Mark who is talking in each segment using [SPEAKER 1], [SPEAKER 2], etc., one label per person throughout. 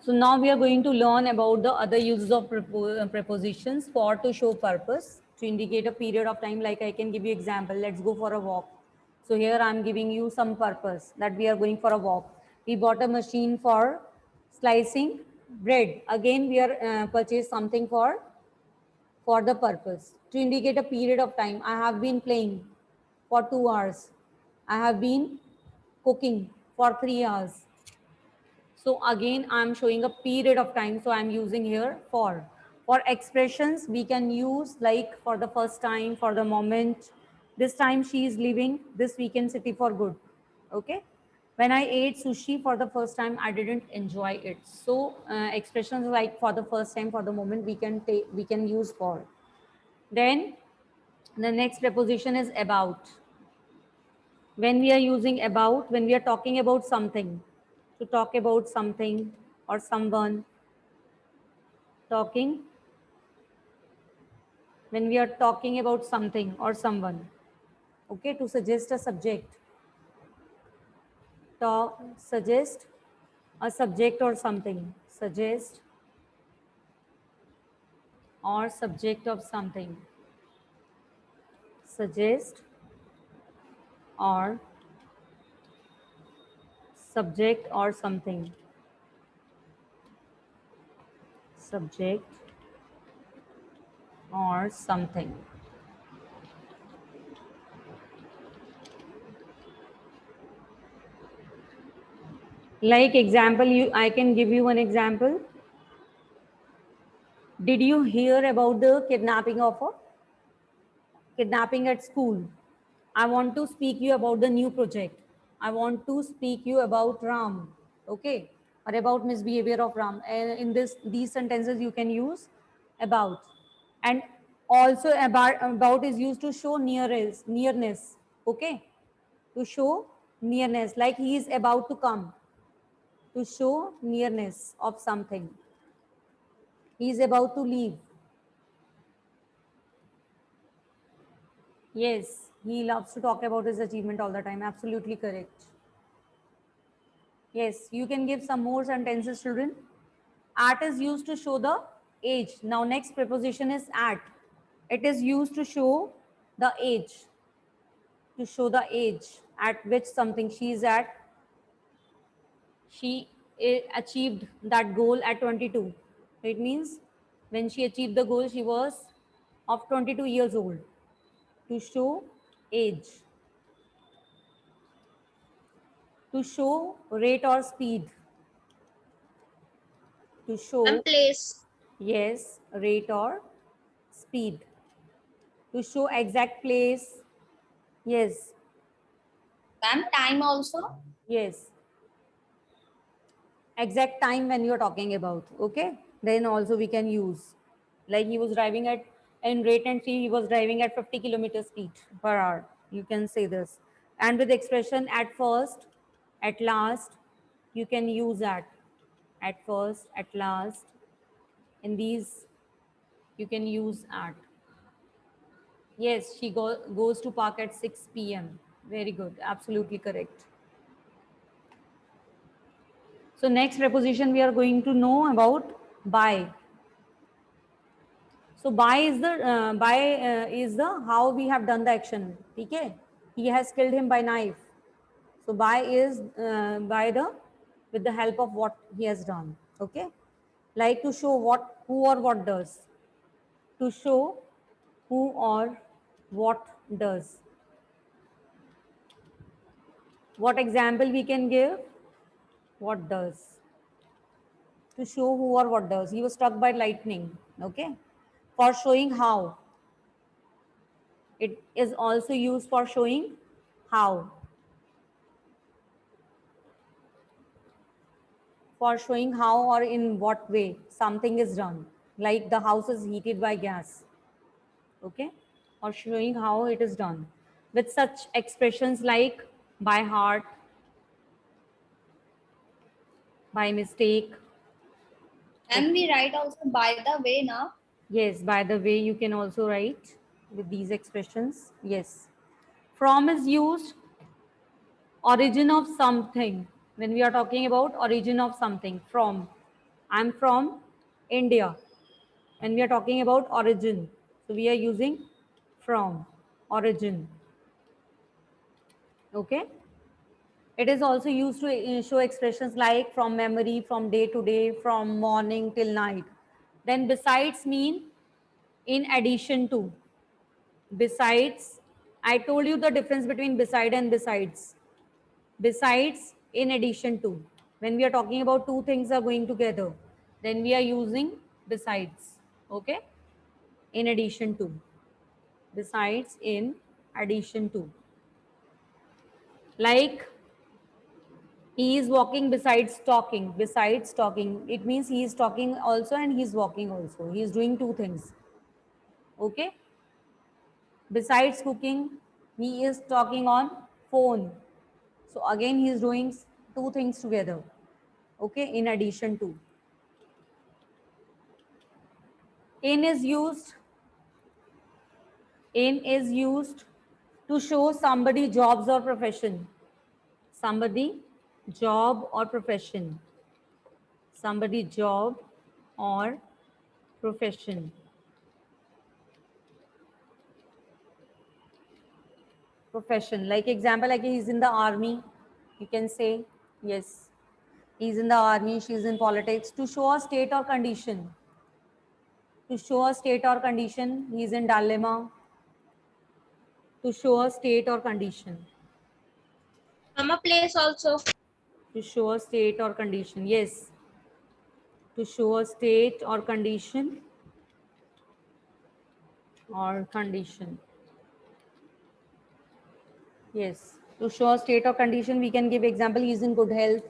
[SPEAKER 1] So now we are going to learn about the other uses of prepositions. For, to show purpose, to indicate a period of time. Like I can give you example. Let's go for a walk. So here I am giving you some purpose that we are going for a walk. We bought a machine for slicing bread. Again we are purchased something for the purpose. To indicate a period of time. I have been playing for 2 hours. I have been cooking for 3 hours. So again, I'm showing a period of time. So I'm using here for. For expressions, we can use like for the first time, for the moment. This time she is leaving this weekend city for good. Okay. When I ate sushi for the first time, I didn't enjoy it. So expressions like for the first time, for the moment, we can use for. Then the next preposition is about. When we are using about, when we are talking about something, to talk about something or someone, talking, when we are talking about something or someone, okay, to suggest a subject, talk, suggest a subject or something, suggest or subject of something, suggest or subject or something, subject or something. Like example, I can give you one example. Did you hear about the kidnapping at school? I want to speak you about the new project. I want to speak you about Ram, okay, or about misbehavior of Ram. And in these sentences, you can use about, and also about is used to show nearness, okay, to show nearness, like he is about to come, to show nearness of something. He is about to leave. Yes, he loves to talk about his achievement all the time. Absolutely correct. Yes, you can give some more sentences, children. At is used to show the age. Now, next preposition is at. It is used to show the age. To show the age at which something she is at. She achieved that goal at 22. It means when she achieved the goal, she was of 22 years old. To show age. To show rate or speed. To
[SPEAKER 2] And
[SPEAKER 1] show,
[SPEAKER 2] place.
[SPEAKER 1] yes, rate or speed. To show exact place, yes,
[SPEAKER 2] Ma'am, time also.
[SPEAKER 1] yes, exact time when you're talking about, okay, then also we can use, like he was driving at, in rate and see he was driving at 50 kilometers speed per hour, you can say this. And with expression at first, at last, you can use at first, at last, in these you can use at. Yes, she goes to park at 6 p.m. Very good. Absolutely correct. So next preposition we are going to know about by. So by is the how we have done the action. Okay, he has killed him by knife. So by is by the with the help of what he has done. Okay, like to show what who or what does. To show who or what does. What example we can give? What does? To show who or what does. He was struck by lightning. Okay. For showing how. It is also used for showing how. For showing how or in what way something is done. Like the house is heated by gas. Okay. Or showing how it is done. With such expressions like by heart, by mistake.
[SPEAKER 2] And we write also by the way now.
[SPEAKER 1] Yes, by the way, you can also write with these expressions. Yes. From is used origin of something. When we are talking about origin of something, from. I'm from India. And we are talking about origin. So we are using from, origin. Okay. It is also used to show expressions like from memory, from day to day, from morning till night. Then besides mean in addition to. Besides, I told you the difference between beside and besides. Besides, in addition to. When we are talking about two things are going together, then we are using besides. Okay? In addition to. Besides, in addition to. Like, he is walking besides talking. Besides talking, it means he is talking also and he is walking also. He is doing two things. Okay? Besides cooking, he is talking on phone. So again, he is doing two things together. Okay, in addition to. In is used. In is used to show somebody jobs or profession. Somebody job or profession. Somebody job or profession. Profession. Like example, like he's in the army. You can say yes. He's in the army. She's in politics. To show a state or condition. To show a state or condition, he's in dilemma. To show a state or condition.
[SPEAKER 2] From a place also.
[SPEAKER 1] To show a state or condition. Yes. To show a state or condition. Or condition. Yes. To show a state or condition, we can give example. He's in good health.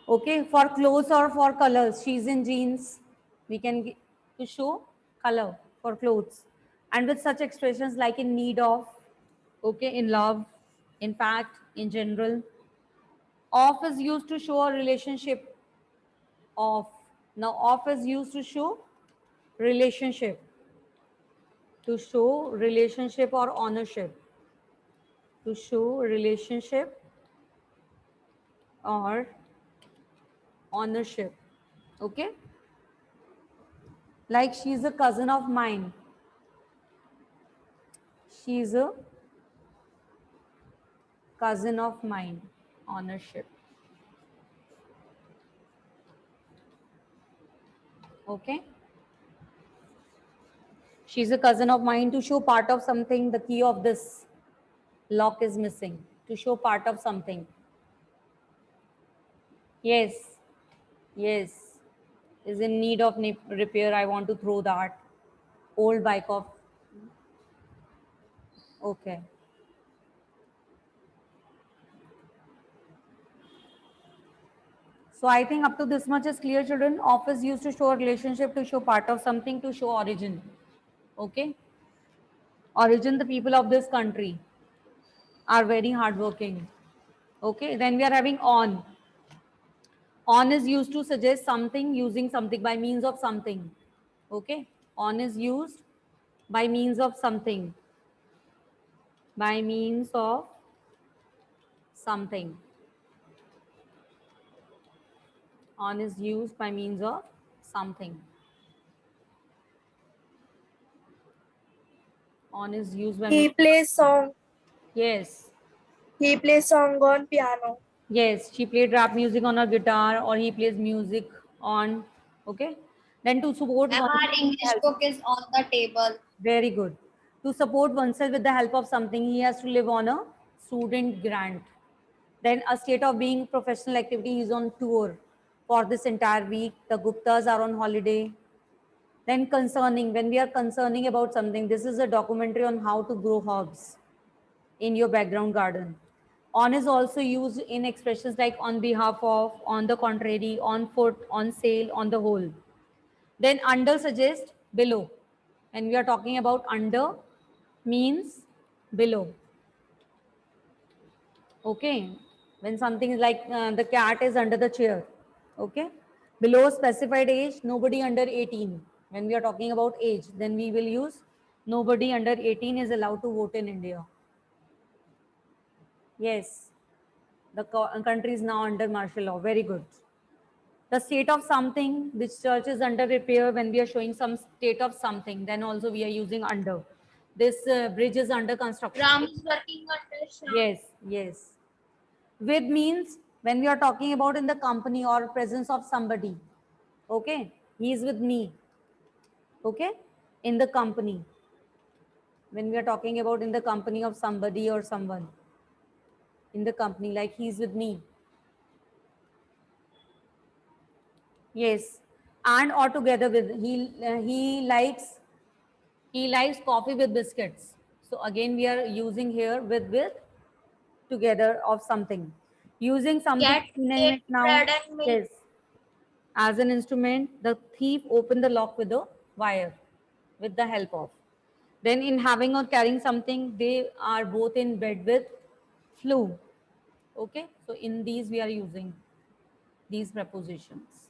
[SPEAKER 1] Okay. For clothes or for colors, she's in jeans. We can to show color for clothes. And with such expressions like in need of, okay, in love, in fact, in general. Of is used to show a relationship. Of. Now, of is used to show relationship. To show relationship or ownership. To show relationship or ownership. Okay. Like she's a cousin of mine. She's a cousin of mine. Ownership. Okay. She's a cousin of mine. To show part of something, the key of this lock is missing. To show part of something. Yes. Yes. Is in need of repair. I want to throw that old bike off. Okay. So I think up to this much is clear, children. Of is used to show a relationship, to show part of something, to show origin. Okay. Origin, the people of this country are very hardworking. Okay. Then we are having on. On is used to suggest something, using something by means of something. Okay. On is used by means of something. By means of something. On is used by means of something. On is used by
[SPEAKER 3] He
[SPEAKER 1] means.
[SPEAKER 3] plays song.
[SPEAKER 1] Yes.
[SPEAKER 3] He plays song on piano.
[SPEAKER 1] Yes, she played rap music on her guitar, or he plays music on, okay. Then to support
[SPEAKER 2] Ma'am, our English
[SPEAKER 1] oneself,
[SPEAKER 2] book is on the table.
[SPEAKER 1] very good. To support oneself with the help of something, he has to live on a student grant. Then a state of being professional activity, he's on tour for this entire week. The Guptas are on holiday. Then concerning, when we are concerning about something, this is a documentary on how to grow herbs in your background garden. On is also used in expressions like on behalf of, on the contrary, on foot, on sale, on the whole. Then under suggests below. And we are talking about under means below. Okay. When something is like the cat is under the chair. Okay. Below specified age, nobody under 18. When we are talking about age, then we will use nobody under 18 is allowed to vote in India. Yes. The country is now under martial law. Very good. The state of something, this church is under repair. When we are showing some state of something, then also we are using under. This bridge is under construction.
[SPEAKER 2] Ram is working under Shyam.
[SPEAKER 1] Yes, yes. With means when we are talking about in the company or presence of somebody. Okay, he is with me. Okay, in the company. When we are talking about in the company of somebody or someone. In the company, like he is with me. Yes, and or together with he likes coffee with biscuits. So again, we are using here with together of something. Using something
[SPEAKER 2] Cat
[SPEAKER 1] inanimate
[SPEAKER 2] ate
[SPEAKER 1] noun.
[SPEAKER 2] bread and milk.
[SPEAKER 1] Yes. As an instrument, the thief opened the lock with a wire, with the help of. Then in having or carrying something, they are both in bed with flew. Okay. So in these we are using these prepositions.